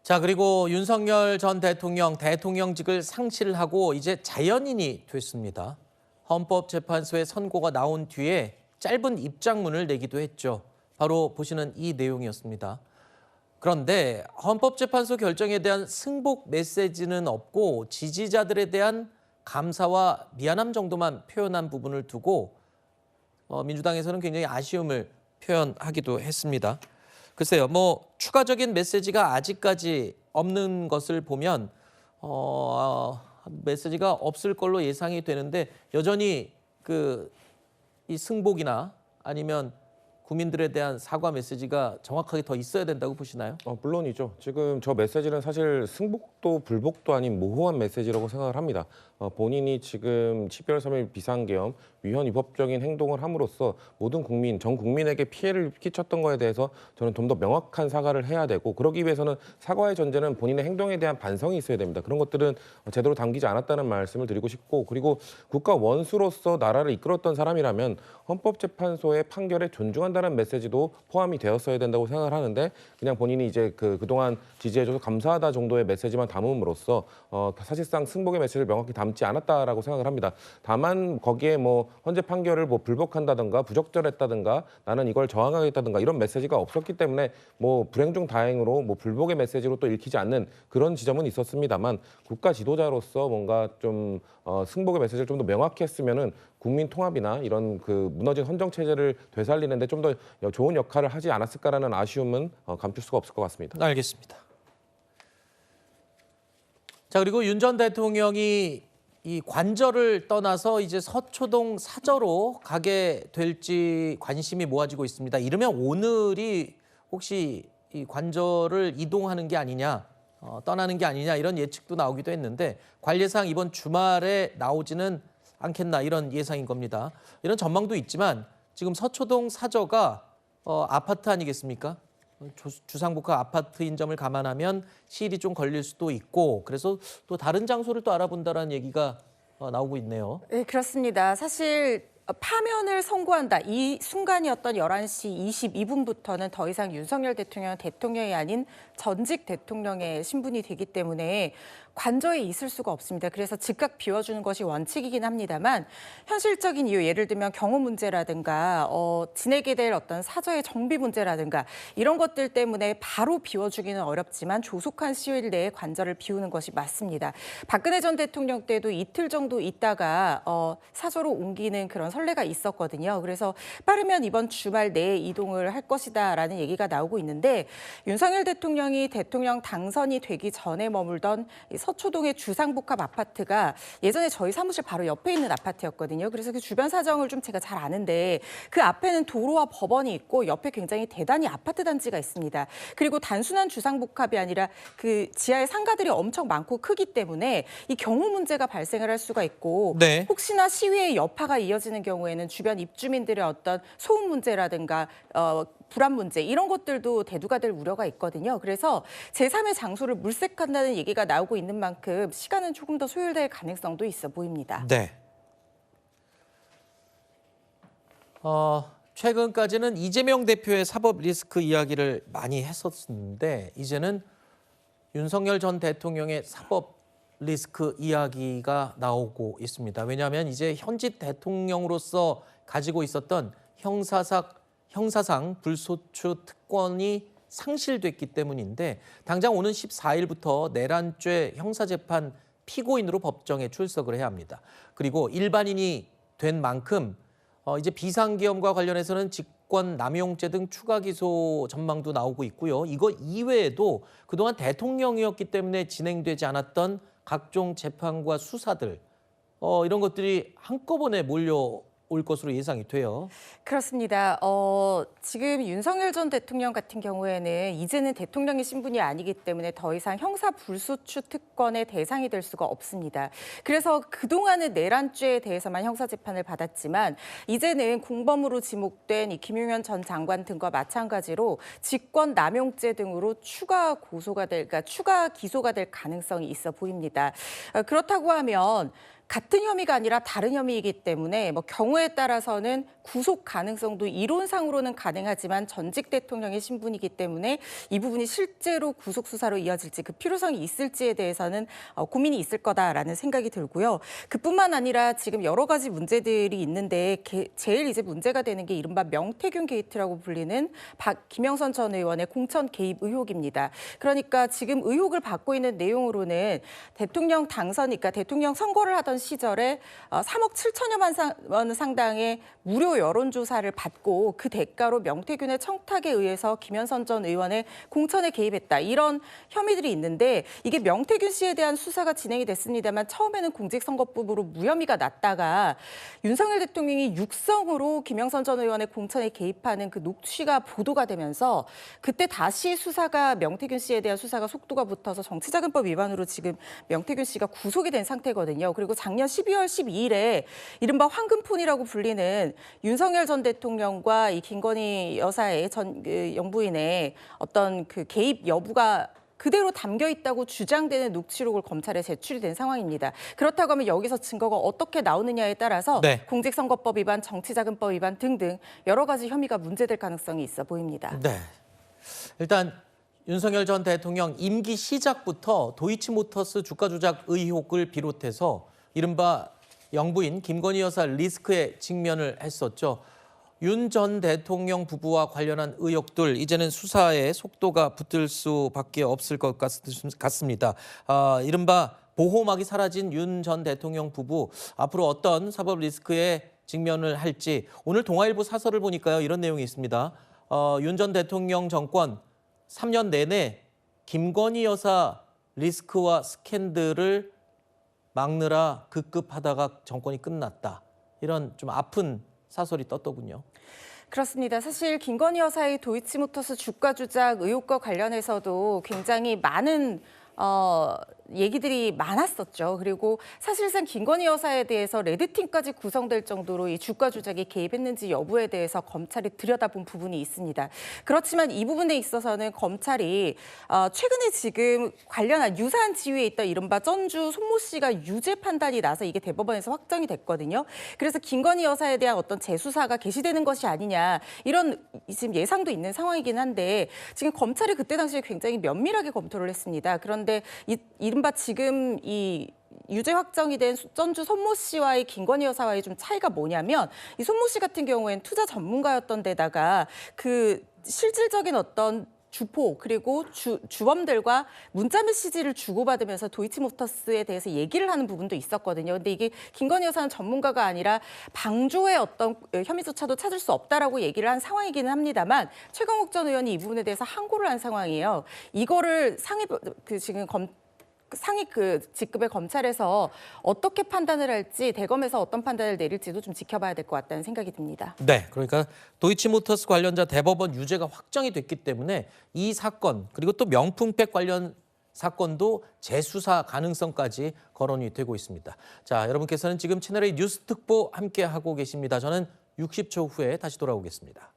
자, 그리고 윤석열 전 대통령 대통령직을 상실하고 이제 자연인이 됐습니다. 헌법재판소의 선고가 나온 뒤에 짧은 입장문을 내기도 했죠. 바로 보시는 이 내용이었습니다. 그런데 헌법재판소 결정에 대한 승복 메시지는 없고 지지자들에 대한 감사와 미안함 정도만 표현한 부분을 두고 민주당에서는 굉장히 아쉬움을 표현하기도 했습니다. 글쎄요, 추가적인 메시지가 아직까지 없는 것을 보면 메시지가 없을 걸로 예상이 되는데 여전히 이 승복이나 아니면 국민들에 대한 사과 메시지가 정확하게 더 있어야 된다고 보시나요? 물론이죠. 지금 저 메시지는 사실 승복도 불복도 아닌 모호한 메시지라고 생각을 합니다. 본인이 지금 12월 3일 비상계엄 위헌 위법적인 행동을 함으로써 모든 국민, 전 국민에게 피해를 끼쳤던 거에 대해서 저는 좀 더 명확한 사과를 해야 되고, 그러기 위해서는 사과의 전제는 본인의 행동에 대한 반성이 있어야 됩니다. 그런 것들은 제대로 담기지 않았다는 말씀을 드리고 싶고, 그리고 국가 원수로서 나라를 이끌었던 사람이라면 헌법재판소의 판결에 존중한다는 메시지도 포함이 되었어야 된다고 생각을 하는데, 그냥 본인이 이제 그동안 지지해줘서 감사하다 정도의 메시지만 담음으로써 사실상 승복의 메시지를 명확히 담지 않았다라고 생각을 합니다. 다만 거기에 헌재 판결을 불복한다든가 부적절했다든가 나는 이걸 저항하겠다든가 이런 메시지가 없었기 때문에 불행 중 다행으로 불복의 메시지로 또 읽히지 않는 그런 지점은 있었습니다만, 국가 지도자로서 뭔가 좀 승복의 메시지를 좀 더 명확히 했으면은 국민 통합이나 이런 무너진 헌정 체제를 되살리는데 좀 더 좋은 역할을 하지 않았을까라는 아쉬움은 감출 수가 없을 것 같습니다. 알겠습니다. 자, 그리고 윤 전 대통령이 이 관저를 떠나서 이제 서초동 사저로 가게 될지 관심이 모아지고 있습니다. 이러면 오늘이 혹시 이 관저를 이동하는 게 아니냐, 떠나는 게 아니냐 이런 예측도 나오기도 했는데 관례상 이번 주말에 나오지는 않겠나 이런 예상인 겁니다. 이런 전망도 있지만 지금 서초동 사저가 아파트 아니겠습니까? 주상복합 아파트인 점을 감안하면 시일이 좀 걸릴 수도 있고, 그래서 또 다른 장소를 또 알아본다라는 얘기가 나오고 있네요. 네, 그렇습니다. 사실 파면을 선고한다. 이 순간이었던 11시 22분부터는 더 이상 윤석열 대통령은 대통령이 아닌 전직 대통령의 신분이 되기 때문에 관저에 있을 수가 없습니다. 그래서 즉각 비워주는 것이 원칙이긴 합니다만, 현실적인 이유, 예를 들면 경호 문제라든가 지내게 될 어떤 사저의 정비 문제라든가 이런 것들 때문에 바로 비워주기는 어렵지만 조속한 시일 내에 관저를 비우는 것이 맞습니다. 박근혜 전 대통령 때도 이틀 정도 있다가 사저로 옮기는 그런 선례가 있었거든요. 그래서 빠르면 이번 주말 내에 이동을 할 것이다라는 얘기가 나오고 있는데, 윤석열 대통령이 대통령 당선이 되기 전에 머물던 서초동의 주상복합 아파트가 예전에 저희 사무실 바로 옆에 있는 아파트였거든요. 그래서 그 주변 사정을 좀 제가 잘 아는데, 그 앞에는 도로와 법원이 있고 옆에 굉장히 대단히 아파트 단지가 있습니다. 그리고 단순한 주상복합이 아니라 그 지하에 상가들이 엄청 많고 크기 때문에 이 경호 문제가 발생을 할 수가 있고, 네. 혹시나 시위의 여파가 이어지는 경우에는 주변 입주민들의 어떤 소음 문제라든가 불안 문제 이런 것들도 대두가 될 우려가 있거든요. 그래서 제3의 장소를 물색한다는 얘기가 나오고 있는 만큼 시간은 조금 더 소요될 가능성도 있어 보입니다. 네. 최근까지는 이재명 대표의 사법 리스크 이야기를 많이 했었는데 이제는 윤석열 전 대통령의 사법 리스크 이야기가 나오고 있습니다. 왜냐하면 이제 현직 대통령으로서 가지고 있었던 형사상 불소추 특권이 상실됐기 때문인데, 당장 오는 14일부터 내란죄 형사재판 피고인으로 법정에 출석을 해야 합니다. 그리고 일반인이 된 만큼 이제 비상계엄과 관련해서는 직권 남용죄 등 추가 기소 전망도 나오고 있고요. 이거 이외에도 그동안 대통령이었기 때문에 진행되지 않았던 각종 재판과 수사들 이런 것들이 한꺼번에 몰려올 것으로 예상이 돼요. 그렇습니다. 지금 윤석열 전 대통령 같은 경우에는 이제는 대통령의 신분이 아니기 때문에 더 이상 형사 불소추 특권의 대상이 될 수가 없습니다. 그래서 그동안은 내란죄에 대해서만 형사재판을 받았지만 이제는 공범으로 지목된 이 김용현 전 장관 등과 마찬가지로 직권 남용죄 등으로 추가 기소가 될 가능성이 있어 보입니다. 그렇다고 하면 같은 혐의가 아니라 다른 혐의이기 때문에 뭐 경우에 따라서는 구속 가능성도 이론상으로는 가능하지만 전직 대통령의 신분이기 때문에 이 부분이 실제로 구속 수사로 이어질지 그 필요성이 있을지에 대해서는 고민이 있을 거다라는 생각이 들고요. 그뿐만 아니라 지금 여러 가지 문제들이 있는데 제일 이제 문제가 되는 게 이른바 명태균 게이트라고 불리는 김영선 전 의원의 공천 개입 의혹입니다. 그러니까 지금 의혹을 받고 있는 내용으로는 대통령 당선, 그러니까 대통령 선거를 하던 시절에 3억 7천여만 원 상당의 무료 여론조사를 받고 그 대가로 명태균의 청탁에 의해서 김현선 전 의원의 공천에 개입했다. 이런 혐의들이 있는데 이게 명태균 씨에 대한 수사가 진행이 됐습니다만 처음에는 공직선거법으로 무혐의가 났다가 윤석열 대통령이 육성으로 김영선 전 의원의 공천에 개입하는 그 녹취가 보도가 되면서 그때 다시 명태균 씨에 대한 수사가 속도가 붙어서 정치자금법 위반으로 지금 명태균 씨가 구속이 된 상태거든요. 그리고 작년 12월 12일에 이른바 황금폰이라고 불리는 윤석열 전 대통령과 이 김건희 여사의 영부인의 어떤 그 개입 여부가 그대로 담겨 있다고 주장되는 녹취록을 검찰에 제출이 된 상황입니다. 그렇다고 하면 여기서 증거가 어떻게 나오느냐에 따라서 네. 공직선거법 위반, 정치자금법 위반 등등 여러 가지 혐의가 문제될 가능성이 있어 보입니다. 네. 일단 윤석열 전 대통령 임기 시작부터 도이치모터스 주가 조작 의혹을 비롯해서 이른바 영부인 김건희 여사 리스크에 직면을 했었죠. 윤 전 대통령 부부와 관련한 의혹들 이제는 수사에 속도가 붙을 수밖에 없을 것 같습니다. 이른바 보호막이 사라진 윤 전 대통령 부부 앞으로 어떤 사법 리스크에 직면을 할지 오늘 동아일보 사설을 보니까요 이런 내용이 있습니다. 윤 전 대통령 정권 3년 내내 김건희 여사 리스크와 스캔들을 막느라 급급하다가 정권이 끝났다. 이런 좀 아픈 사설이 떴더군요. 그렇습니다. 사실 김건희 여사의 도이치모터스 주가 조작 의혹과 관련해서도 굉장히 많은 얘기들이 많았었죠. 그리고 사실상 김건희 여사에 대해서 레드팀까지 구성될 정도로 이 주가 조작에 개입했는지 여부에 대해서 검찰이 들여다본 부분이 있습니다. 그렇지만 이 부분에 있어서는 검찰이 최근에 지금 관련한 유사한 지위에 있던 이른바 전주 손모 씨가 유죄 판단이 나서 이게 대법원에서 확정이 됐거든요. 그래서 김건희 여사에 대한 어떤 재수사가 개시되는 것이 아니냐 이런 지금 예상도 있는 상황이긴 한데 지금 검찰이 그때 당시에 굉장히 면밀하게 검토를 했습니다. 그런데 이른바 지금 이 유죄 확정이 된 전주 손모 씨와의 김건희 여사와의 좀 차이가 뭐냐면 이 손모 씨 같은 경우에는 투자 전문가였던 데다가 그 실질적인 어떤 주포 그리고 주범들과 문자 메시지를 주고받으면서 도이치모터스에 대해서 얘기를 하는 부분도 있었거든요. 근데 이게 김건희 여사는 전문가가 아니라 방조의 어떤 혐의조차도 찾을 수 없다라고 얘기를 한 상황이기는 합니다만 최강욱 전 의원이 이 부분에 대해서 항고를 한 상황이에요. 이거를 상위 직급의 검찰에서 어떻게 판단을 할지 대검에서 어떤 판단을 내릴지도 좀 지켜봐야 될 것 같다는 생각이 듭니다. 네, 그러니까 도이치모터스 관련자 대법원 유죄가 확정이 됐기 때문에 이 사건 그리고 또 명품백 관련 사건도 재수사 가능성까지 거론이 되고 있습니다. 자, 여러분께서는 지금 채널A 뉴스 특보 함께하고 계십니다. 저는 60초 후에 다시 돌아오겠습니다.